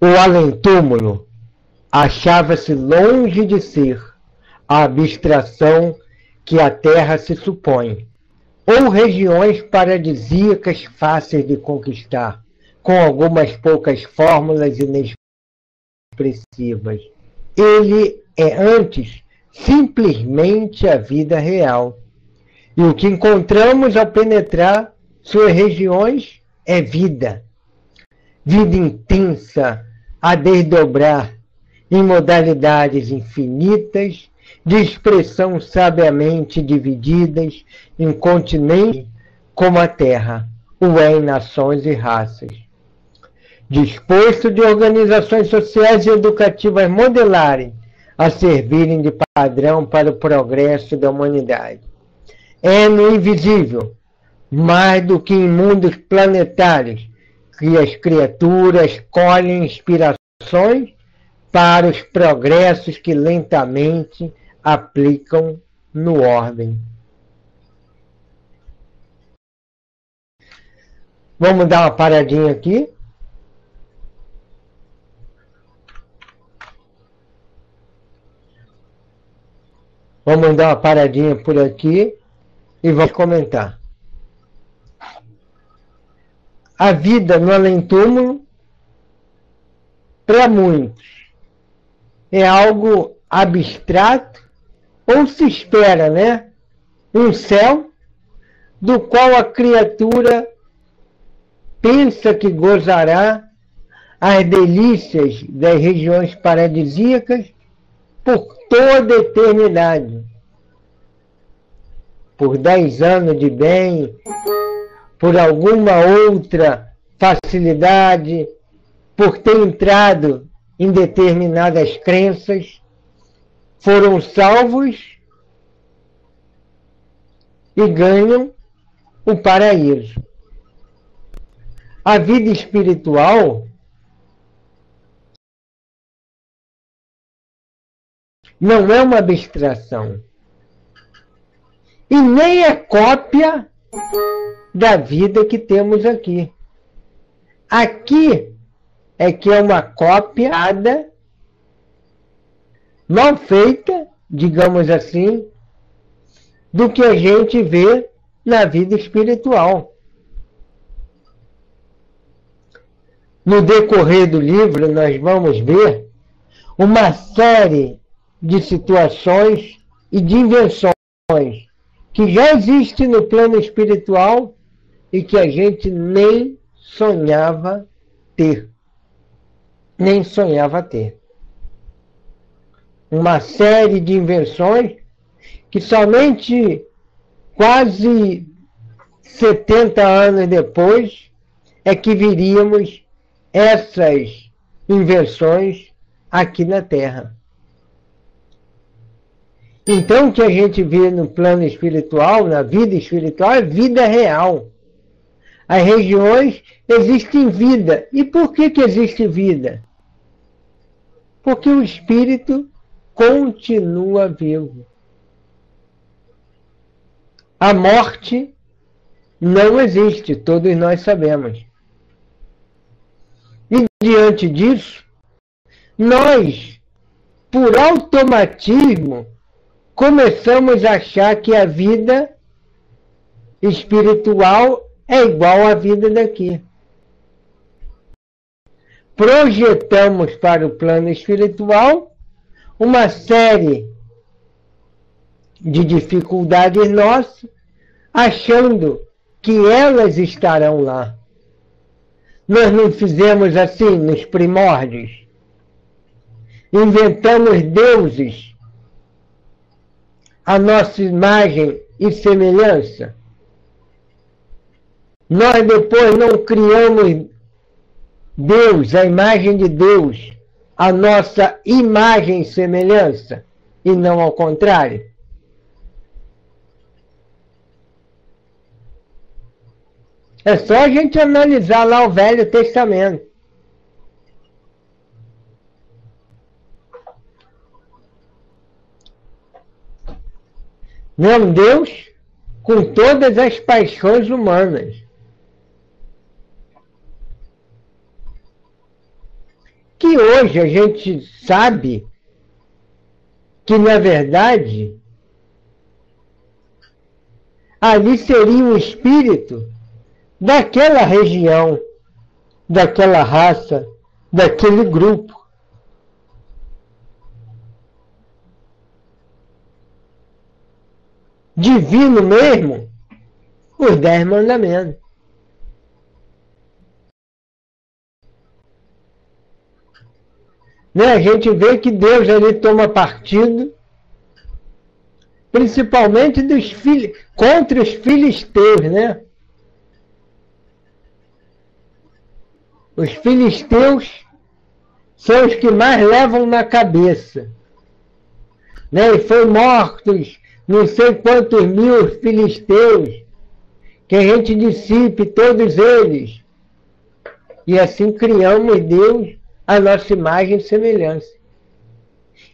O além-túmulo achava-se longe de ser a abstração que a Terra se supõe, ou regiões paradisíacas fáceis de conquistar, com algumas poucas fórmulas inexpressivas. Ele é antes simplesmente a vida real. E o que encontramos ao penetrar suas regiões é vida. Vida intensa a desdobrar em modalidades infinitas, de expressão sabiamente divididas em continentes como a Terra, o é em nações e raças. Disposto de organizações sociais e educativas modelarem, a servirem de padrão para o progresso da humanidade. É no invisível, mais do que em mundos planetários, que as criaturas colhem inspirações para os progressos que lentamente aplicam no ordem. Vamos dar uma paradinha aqui. Vamos dar uma paradinha por aqui e vamos comentar. A vida no além-túmulo, para muitos, é algo abstrato, ou se espera, né? Um céu do qual a criatura pensa que gozará as delícias das regiões paradisíacas por toda a eternidade. Por 10 anos de bem, por alguma outra facilidade, por ter entrado em determinadas crenças, foram salvos e ganham o paraíso. A vida espiritual não é uma abstração e nem é cópia da vida que temos aqui. Aqui é que é uma cópia mal feita, digamos assim, do que a gente vê na vida espiritual. No decorrer do livro, nós vamos ver uma série de situações e de invenções que já existem no plano espiritual e que a gente nem sonhava ter. Nem sonhava ter. Uma série de invenções que somente quase 70 anos depois é que viríamos essas invenções aqui na Terra. Então, o que a gente vê no plano espiritual, na vida espiritual, é vida real. As regiões existem vida. E por que existe vida? Porque o espírito continua vivo. A morte não existe, todos nós sabemos. E diante disso, nós, por automatismo, começamos a achar que a vida espiritual é igual à vida daqui. Projetamos para o plano espiritual uma série de dificuldades nossas, achando que elas estarão lá. Nós não fizemos assim nos primórdios. Inventamos deuses à nossa imagem e semelhança. Nós depois não criamos Deus, a imagem de Deus, a nossa imagem e semelhança, e não ao contrário. É só a gente analisar lá o Velho Testamento. Não é um Deus com todas as paixões humanas. que hoje a gente sabe que, na verdade, ali seria um espírito daquela região, daquela raça, daquele grupo. Divino mesmo, os 10 mandamentos. Né? A gente vê que Deus ali toma partido, principalmente contra os filisteus, né? Os filisteus são os que mais levam na cabeça. Né? E foram mortos não sei quantos mil filisteus, que a gente dissipe todos eles. E assim criamos Deus a nossa imagem e semelhança.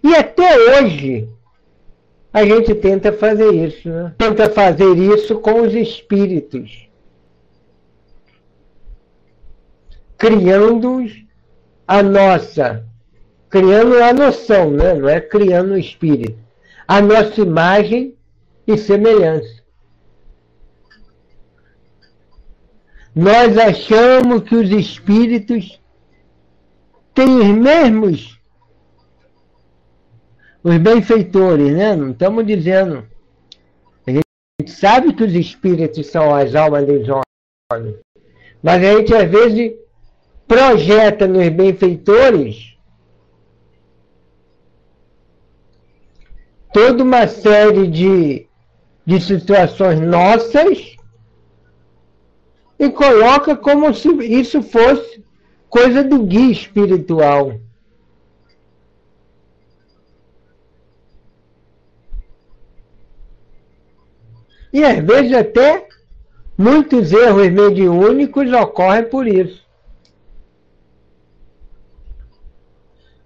E até hoje a gente tenta fazer isso, né? Tenta fazer isso com os espíritos, criando a noção, né? Não é criando o espírito, a nossa imagem e semelhança. Nós achamos que os espíritos têm os benfeitores, né? Não estamos dizendo. A gente sabe que os espíritos são as almas dos homens, mas a gente às vezes projeta nos benfeitores toda uma série de situações nossas e coloca como se isso fosse coisa do guia espiritual. E às vezes até muitos erros mediúnicos ocorrem por isso.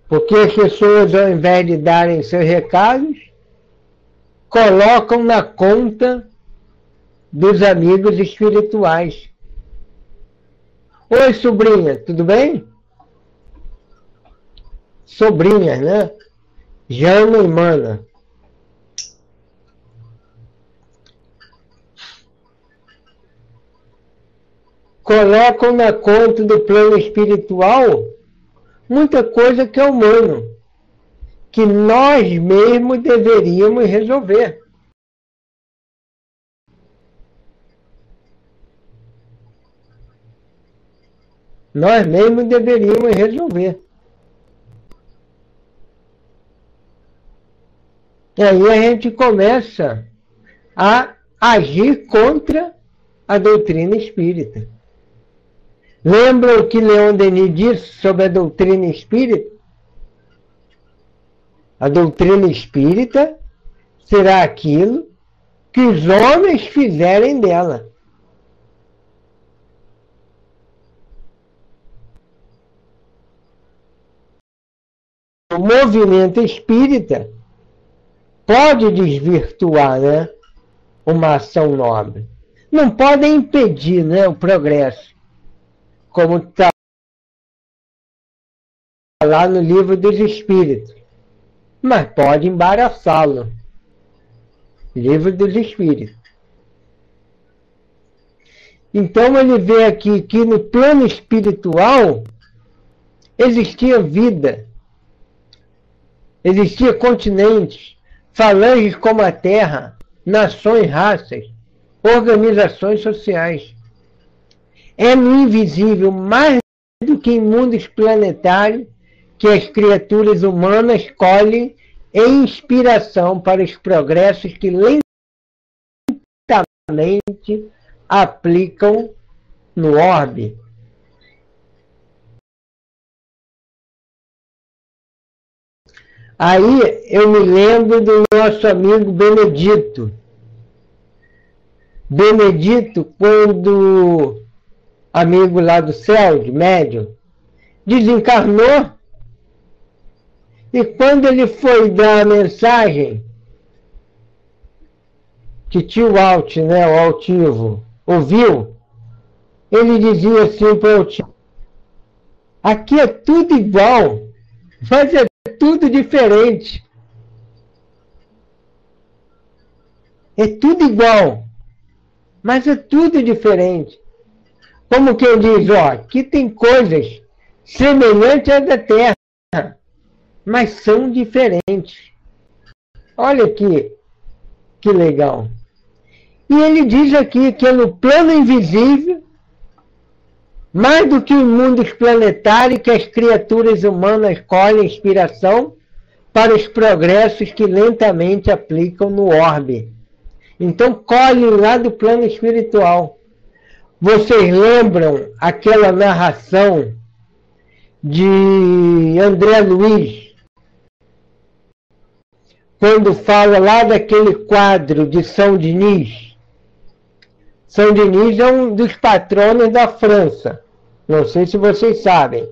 Porque as pessoas, ao invés de darem seus recados, colocam na conta dos amigos espirituais. Oi, sobrinha, tudo bem? Sobrinhas, né? Jana e Mana. Colocam na conta do plano espiritual muita coisa que é humano, que nós mesmos deveríamos resolver. Nós mesmos deveríamos resolver. E aí a gente começa a agir contra a doutrina espírita. Lembra o que Leon Denis disse sobre a doutrina espírita? A doutrina espírita será aquilo que os homens fizerem dela. O movimento espírita pode desvirtuar, né, uma ação nobre. Não pode impedir, né, o progresso, como está lá no Livro dos Espíritos, mas pode embaraçá-lo. Livro dos Espíritos. Então ele vê aqui que no plano espiritual existia vida, existia continentes, falanges como a Terra, nações, raças, organizações sociais. É no invisível, mais do que em mundos planetários, que as criaturas humanas colhem inspiração para os progressos que lentamente aplicam no orbe. Aí eu me lembro do nosso amigo Benedito. Benedito, quando amigo lá do céu, de médium, desencarnou, e quando ele foi dar a mensagem que tio Alt, né, o altivo, ouviu, ele dizia assim para o tio: Aqui é tudo igual, mas é tudo diferente. É tudo igual, mas é tudo diferente. Como quem diz, ó, aqui tem coisas semelhantes à da Terra, mas são diferentes. Olha que legal. E ele diz aqui que é no plano invisível, mais do que os mundos planetários, que as criaturas humanas colhem inspiração para os progressos que lentamente aplicam no orbe. Então colhem lá do plano espiritual. Vocês lembram aquela narração de André Luiz, quando fala lá daquele quadro de São Denis? São Denis é um dos patronos da França. Não sei se vocês sabem.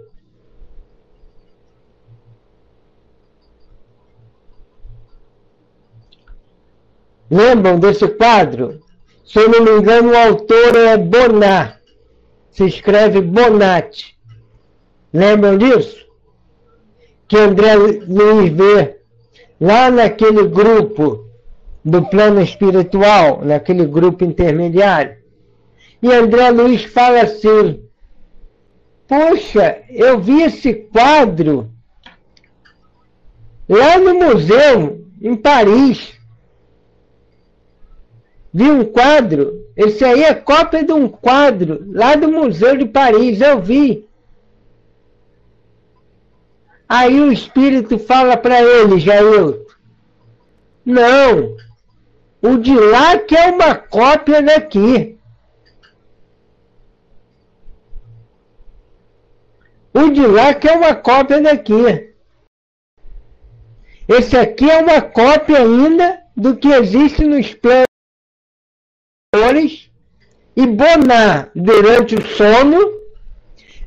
Lembram desse quadro? Se eu não me engano, o autor é Bonnat. Se escreve Bonnat. Lembram disso? Que André Luiz vê lá naquele grupo do plano espiritual, naquele grupo intermediário. E André Luiz fala assim: poxa, eu vi esse quadro lá no museu, em Paris. Vi um quadro, esse aí é cópia de um quadro lá do Museu de Paris, eu vi. Aí o espírito fala para ele, Jailton: não, o de lá que é uma cópia daqui. O de lá que é uma cópia daqui. Esse aqui é uma cópia ainda do que existe nos planos. E Bonnat, durante o sono,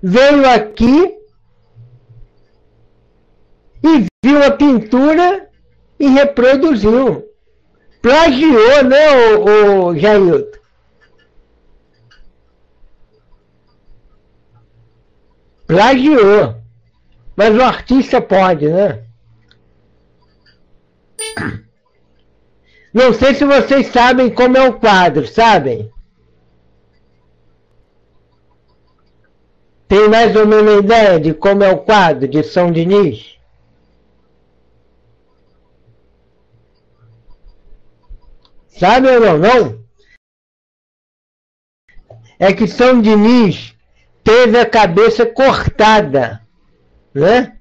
veio aqui e viu a pintura e reproduziu. Plagiou, né, o Jailton? Plagiou. Mas o artista pode, né? Não sei se vocês sabem como é o quadro, sabem? Tem mais ou menos ideia de como é o quadro de São Denis? Sabe ou não? Não? É que São Denis teve a cabeça cortada, né?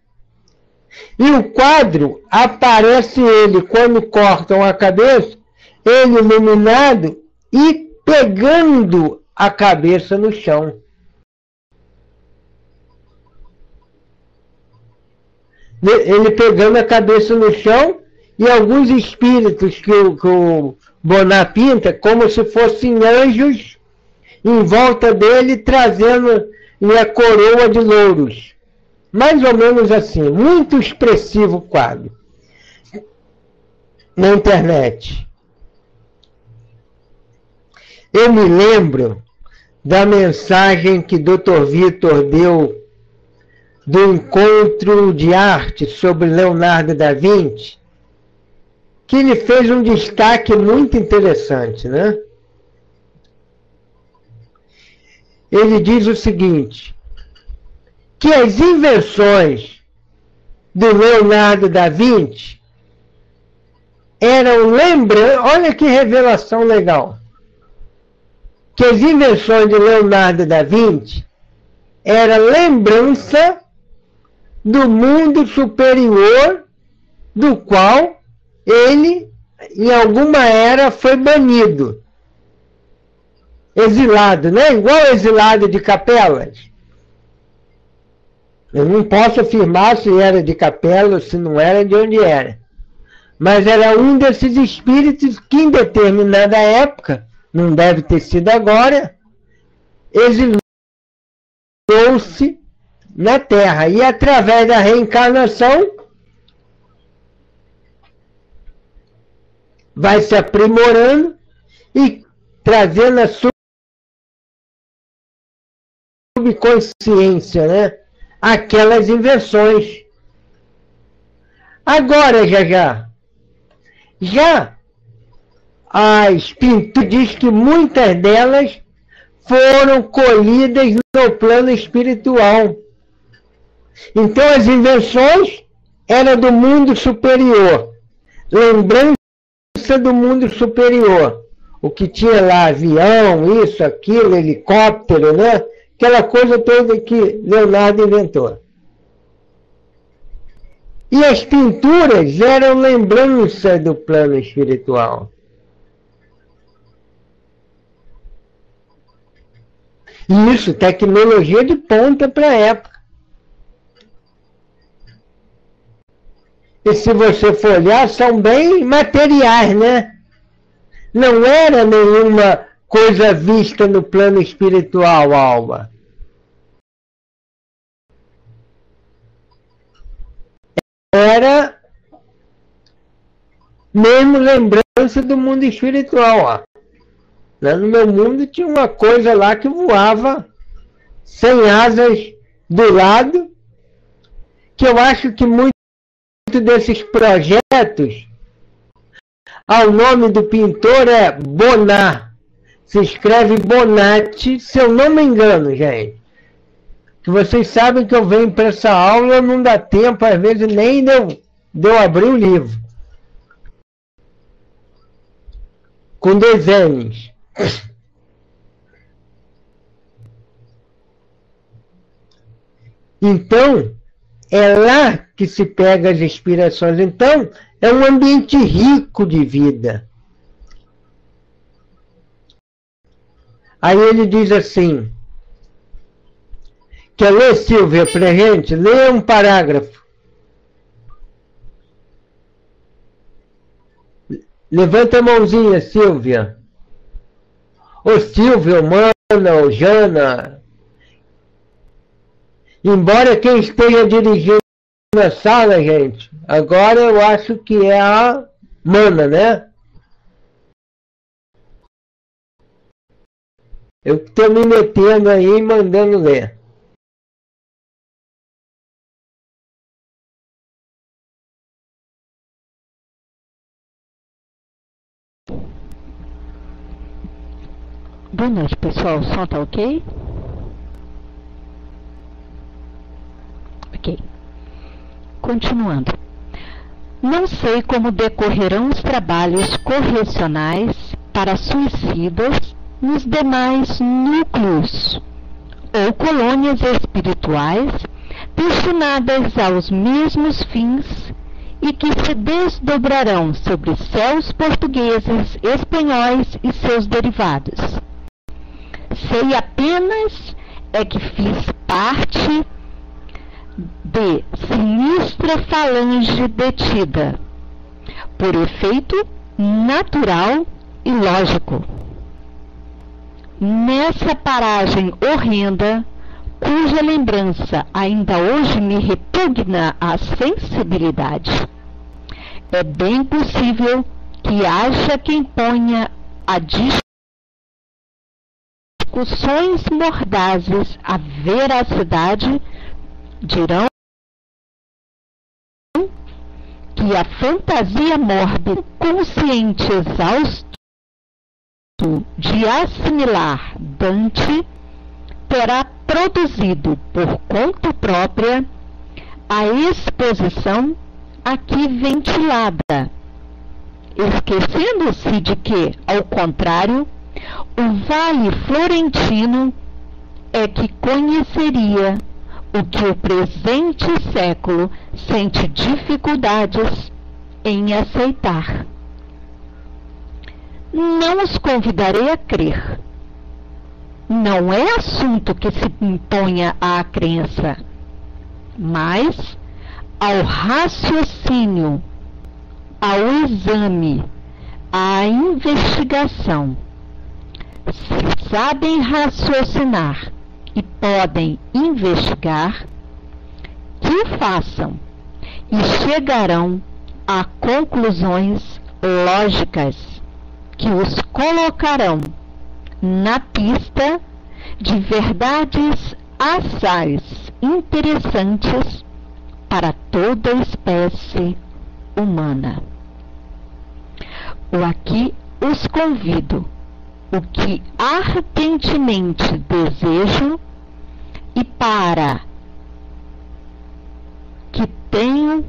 E o quadro, aparece ele, quando cortam a cabeça, ele iluminado e pegando a cabeça no chão. Ele pegando a cabeça no chão e alguns espíritos que o Bonnat pinta, como se fossem anjos, em volta dele, trazendo-lhe a coroa de louros. Mais ou menos assim, muito expressivo o quadro. Na internet. Eu me lembro da mensagem que Dr. Vitor deu do encontro de arte sobre Leonardo da Vinci, que ele fez um destaque muito interessante, né? Ele diz o seguinte: que as invenções do Leonardo da Vinci eram lembranças. Olha que revelação legal. Que as invenções de Leonardo da Vinci eram lembrança do mundo superior do qual ele, em alguma era, foi banido. Exilado, né? Igual exilado de Capelas. Eu não posso afirmar se era de Capela ou se não era, de onde era. Mas era um desses espíritos que, em determinada época, não deve ter sido agora, exilou-se na Terra. E através da reencarnação, vai se aprimorando e trazendo a subconsciência, né, aquelas invenções. Agora, já as pinturas diz que muitas delas foram colhidas no plano espiritual. Então as invenções eram do mundo superior, lembrança do mundo superior. O que tinha lá, avião, isso, aquilo, helicóptero, né? Aquela coisa toda que Leonardo inventou. E as pinturas eram lembrança do plano espiritual. Isso, tecnologia de ponta para a época. E se você for olhar, são bem materiais, né? Não era nenhuma coisa vista no plano espiritual, Alba. Era mesmo lembrança do mundo espiritual, ó. No meu mundo tinha uma coisa lá que voava sem asas do lado, que eu acho que muito desses projetos, o nome do pintor é Bonnat. Se escreve Bonatti, se eu não me engano, gente. Que vocês sabem que eu venho para essa aula, não dá tempo, às vezes nem de eu abrir o livro. Com desenhos. Então, é lá que se pega as inspirações. Então, é um ambiente rico de vida. Aí ele diz assim, quer ler, Silvia, pra gente? Lê um parágrafo. Levanta a mãozinha, Silvia. Ô Silvia, Mana, ou Jana. Embora quem esteja dirigindo a sala, gente, agora eu acho que é a Mana, né? Eu estou me metendo aí e mandando ler. Boa noite, pessoal. O som tá ok? Ok. Continuando. Não sei como decorrerão os trabalhos correcionais para suicidas nos demais núcleos ou colônias espirituais destinadas aos mesmos fins e que se desdobrarão sobre céus portugueses, espanhóis e seus derivados. Sei apenas que fiz parte de sinistra falange detida, por efeito natural e lógico. Nessa paragem horrenda, cuja lembrança ainda hoje me repugna a sensibilidade, é bem possível que haja quem ponha a discussões mordazes a veracidade, dirão que a fantasia mórbida, consciente exausto de assimilar Dante, terá produzido por conta própria a exposição aqui ventilada, esquecendo-se de que, ao contrário, o Vale Florentino é que conheceria o que o presente século sente dificuldades em aceitar. Não os convidarei a crer. Não é assunto que se imponha à crença, mas ao raciocínio, ao exame, à investigação. Se sabem raciocinar e podem investigar, que o façam e chegarão a conclusões lógicas que os colocarão na pista de verdades assaz interessantes para toda a espécie humana. Aqui os convido, o que ardentemente desejam e para que tenham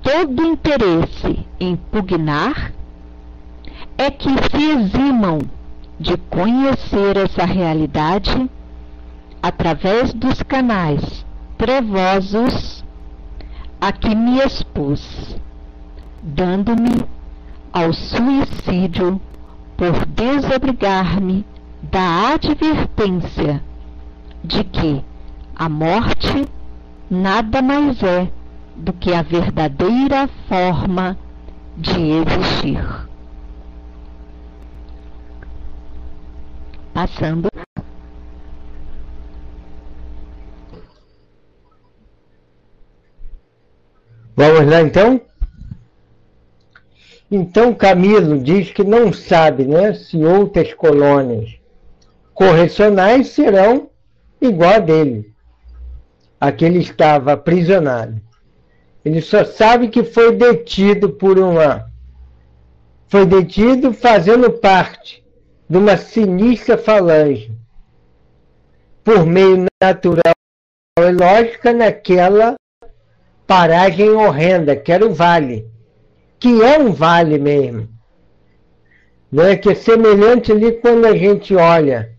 todo interesse em pugnar, é que se eximam de conhecer essa realidade através dos canais trevosos a que me expus, dando-me ao suicídio por desobrigar-me da advertência de que a morte nada mais é do que a verdadeira forma de existir. Passando. Vamos lá, então? Então, Camilo diz que não sabe, né, se outras colônias correcionais serão igual a dele, a que ele estava aprisionado. Ele só sabe que foi detido foi detido fazendo parte de uma sinistra falange, por meio natural e lógica, naquela paragem horrenda, que era o vale, que é um vale mesmo, né? Que é semelhante ali quando a gente olha,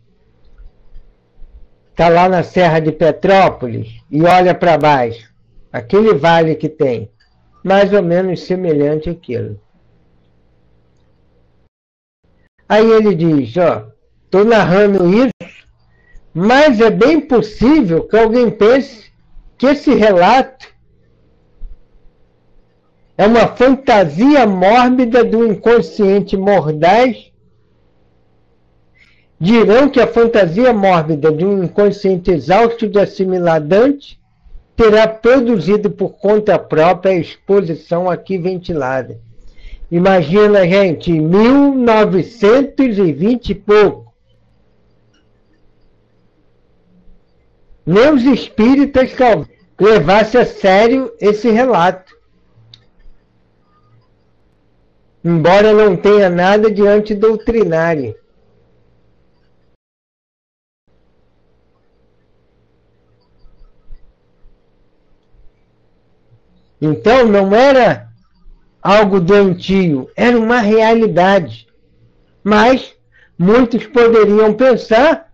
está lá na Serra de Petrópolis e olha para baixo, aquele vale que tem, mais ou menos semelhante àquilo. Aí ele diz, ó, estou narrando isso, mas é bem possível que alguém pense que esse relato é uma fantasia mórbida do inconsciente mordaz. Dirão que a fantasia mórbida de um inconsciente exausto de assimilar Dante terá produzido por conta própria a exposição aqui ventilada. Imagina, gente, em 1920 e pouco. Nem os espíritas levassem a sério esse relato. Embora não tenha nada de antidoutrinário. Então não era algo doentio, era uma realidade. Mas muitos poderiam pensar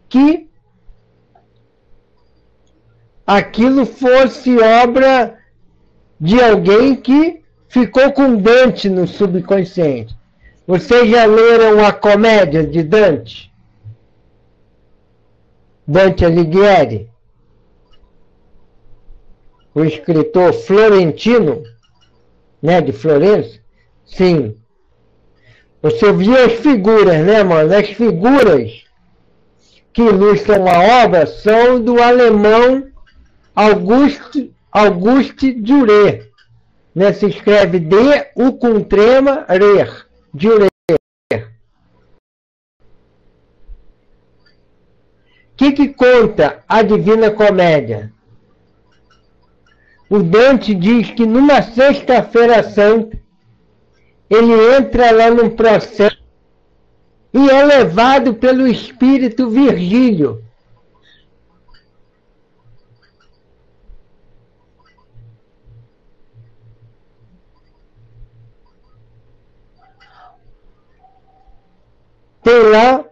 que aquilo fosse obra de alguém que ficou com Dante no subconsciente. Vocês já leram a comédia de Dante? Dante Alighieri? O escritor florentino, né, de Florença? Sim. Você viu as figuras, né, mano? As figuras que ilustram a obra são do alemão Auguste Dürer. Né, se escreve D-U com trema, rer, Dürer. O que conta a Divina Comédia? O Dante diz que numa sexta-feira santa, ele entra lá num processo e é levado pelo espírito Virgílio. Tem lá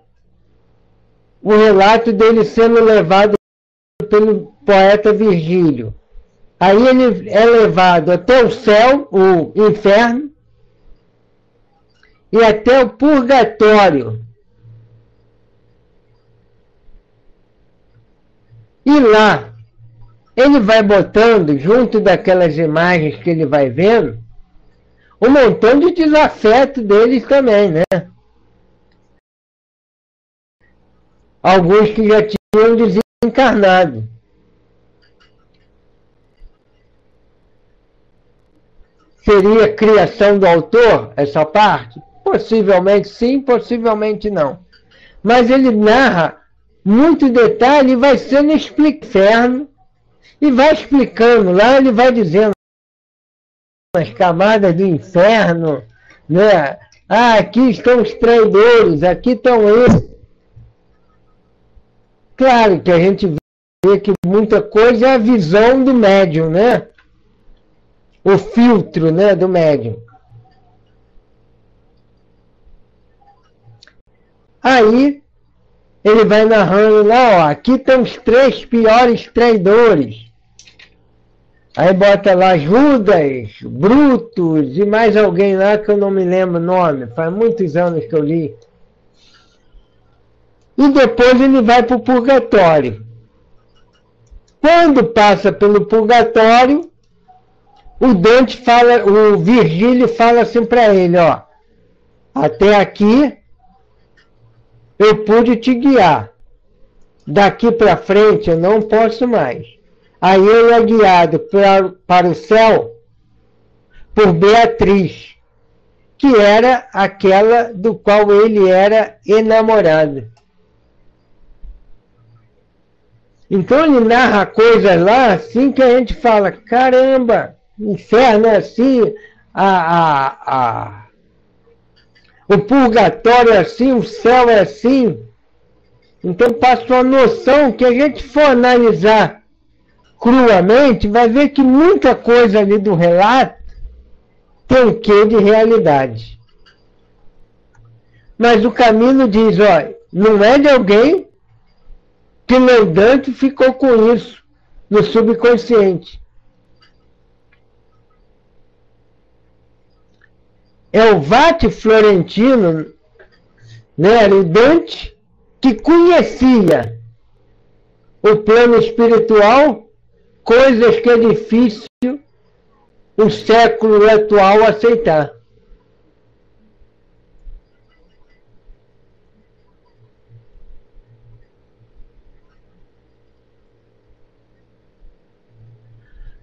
o relato dele sendo levado pelo poeta Virgílio. Aí ele é levado até o céu, o inferno, e até o purgatório. E lá, ele vai botando, junto daquelas imagens que ele vai vendo, um montão de desafeto deles também, né? Alguns que já tinham desencarnado. Seria criação do autor, essa parte? Possivelmente sim, possivelmente não. Mas ele narra muito detalhe, vai sendo explicado, e vai explicando lá, ele vai dizendo as camadas do inferno, né? Ah, aqui estão os traidores, aqui estão eles. Claro que a gente vê que muita coisa é a visão do médium, né? O filtro, né, do médium. Aí ele vai narrando lá, ó, aqui estão os 3 piores traidores. Aí bota lá Judas, Brutus e mais alguém lá que eu não me lembro o nome. Faz muitos anos que eu li. E depois ele vai para o purgatório. Quando passa pelo purgatório, o Dante fala, o Virgílio fala assim para ele, ó, até aqui eu pude te guiar. Daqui para frente eu não posso mais. Aí ele é guiado para o céu por Beatriz, que era aquela do qual ele era enamorado. Então ele narra coisas lá assim que a gente fala, caramba, inferno é assim, o purgatório é assim, o céu é assim. Então passa uma noção que a gente for analisar cruamente, vai ver que muita coisa ali do relato tem um quê de realidade. Mas o Camilo diz, ó, não é de alguém que meu Dante ficou com isso no subconsciente. É o Vate Florentino, né, era o Dante, que conhecia o plano espiritual, coisas que é difícil o século atual aceitar.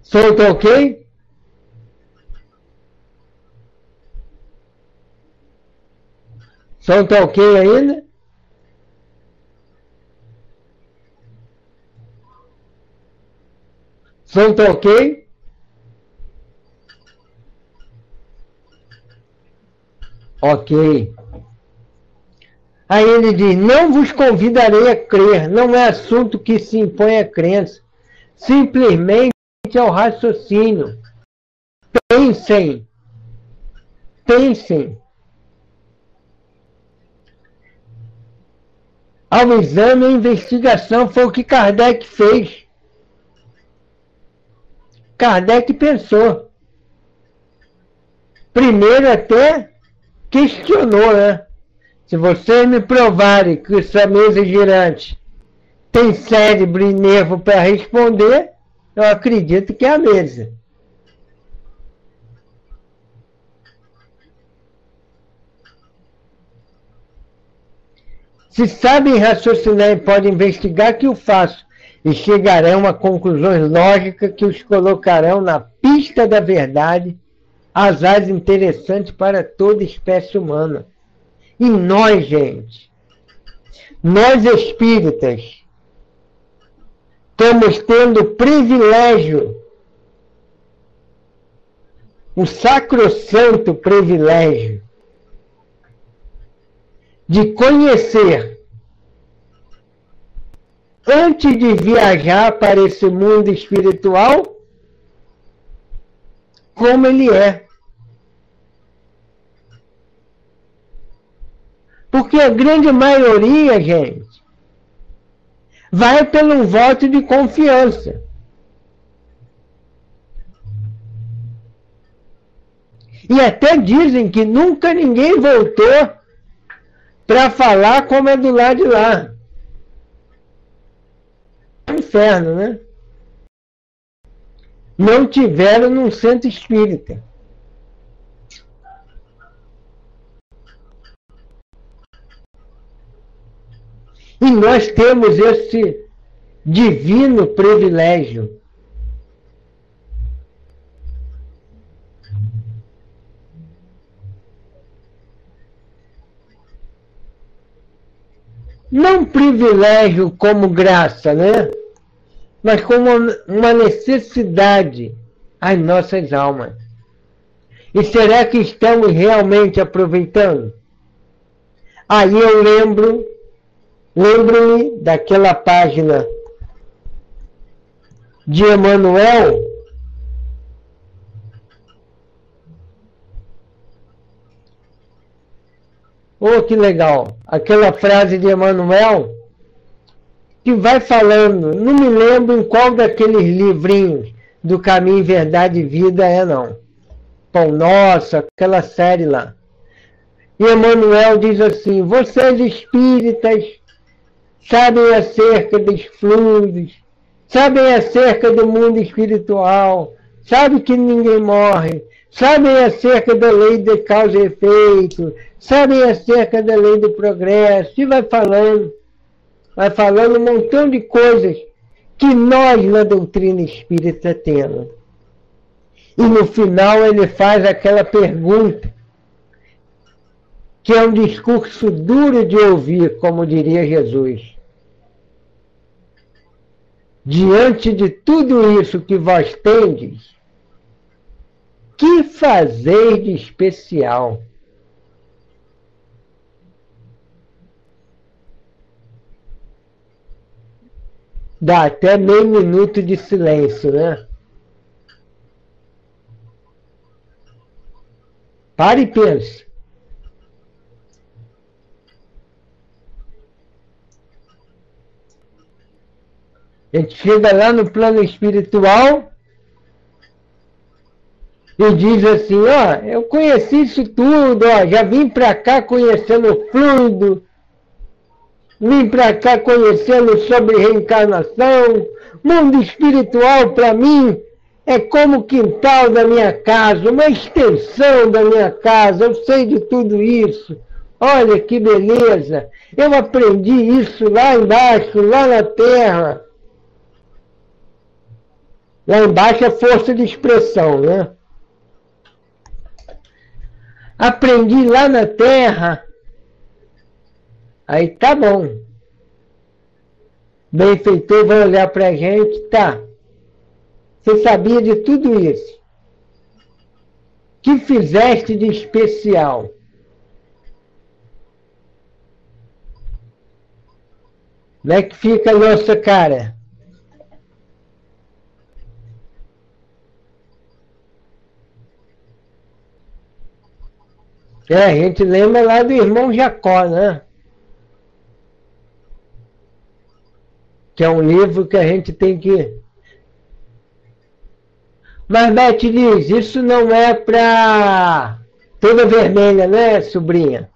Som tá ok? Som tá ok ainda? Som tá ok? Ok. Aí ele diz, não vos convidarei a crer, não é assunto que se impõe à crença, simplesmente ao raciocínio. Pensem, pensem. Ao exame e à investigação foi o que Kardec fez. Kardec pensou. Primeiro até questionou, né? Se vocês me provarem que essa mesa girante tem cérebro e nervo para responder, eu acredito que é a mesa. Se sabem raciocinar e podem investigar, que o faço, e chegarão a conclusões lógicas que os colocarão na pista da verdade, asaz interessantes para toda espécie humana. E nós, gente, nós espíritas, estamos tendo o privilégio, o sacrossanto privilégio, de conhecer, antes de viajar para esse mundo espiritual, como ele é. Porque a grande maioria, gente, vai pelo voto de confiança. E até dizem que nunca ninguém voltou para falar como é do lado de lá. Inferno, né? Não tiveram num centro espírita. E nós temos esse divino privilégio. não privilégio como graça, né? Mas como uma necessidade às nossas almas. E será que estamos realmente aproveitando? Aí eu lembro-me daquela página de Emmanuel, oh, que legal, aquela frase de Emmanuel, que vai falando, não me lembro em qual daqueles livrinhos do Caminho, Verdade e Vida não. Pão Nosso, aquela série lá. E Emmanuel diz assim, vocês espíritas sabem acerca dos fluidos, sabem acerca do mundo espiritual, sabem que ninguém morre, sabem acerca da lei de causa e efeito, sabem acerca da lei do progresso, e vai falando um montão de coisas que nós na doutrina espírita temos. E no final ele faz aquela pergunta, que é um discurso duro de ouvir, como diria Jesus. Diante de tudo isso que vós tendes, que fazeis de especial? Dá até meio minuto de silêncio, né? Para e pense. A gente chega lá no plano espiritual e diz assim, ó, eu conheci isso tudo, ó, já vim para cá conhecendo o fluido, vim para cá conhecendo sobre reencarnação, mundo espiritual para mim é como o quintal da minha casa, uma extensão da minha casa, eu sei de tudo isso. Olha que beleza, eu aprendi isso lá embaixo, lá na Terra. Lá embaixo é força de expressão, né? Aprendi lá na Terra. Aí tá bom. Benfeitor vai olhar para a gente, tá. Você sabia de tudo isso. Que fizeste de especial? Como é que fica a nossa cara? A gente lembra lá do irmão Jacó, né? Que é um livro que a gente tem que... Mas, Beth diz, isso não é para toda vermelha, né, sobrinha?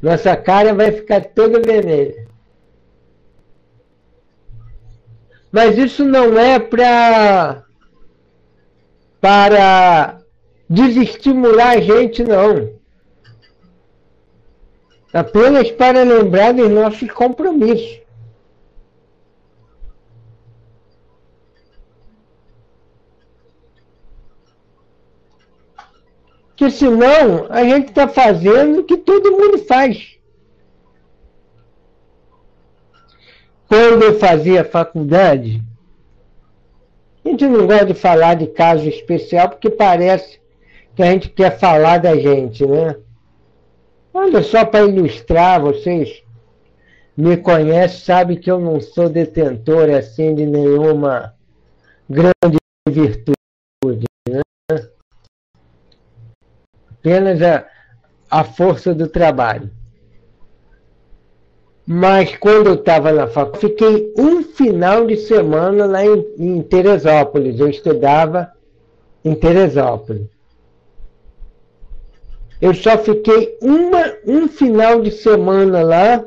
Nossa cara vai ficar toda vermelha. Mas isso não é para desestimular a gente, não. Apenas para lembrar dos nossos compromissos. Porque senão a gente está fazendo o que todo mundo faz. Quando eu fazia faculdade, a gente não gosta de falar de caso especial porque parece que a gente quer falar da gente, né? Olha, só para ilustrar, vocês me conhecem, sabem que eu não sou detentor assim de nenhuma grande virtude, né? Apenas a força do trabalho. Mas quando eu estava na faculdade, fiquei um final de semana lá em Teresópolis. Eu estudava em Teresópolis. Eu só fiquei um final de semana lá,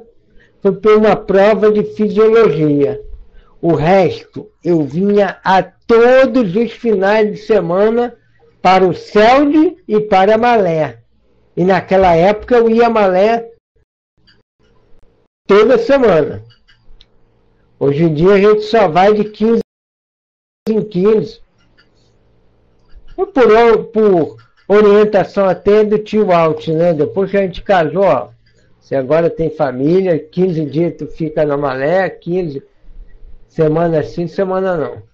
foi por uma prova de fisiologia. O resto, eu vinha a todos os finais de semana para o CELD e para a Malé. E naquela época eu ia a Malé toda semana. Hoje em dia a gente só vai de 15 em 15. Por orientação até do tio Alt, né? Depois que a gente casou, ó, Você agora tem família, 15 dias tu fica na malé, 15 semana sim, semana não.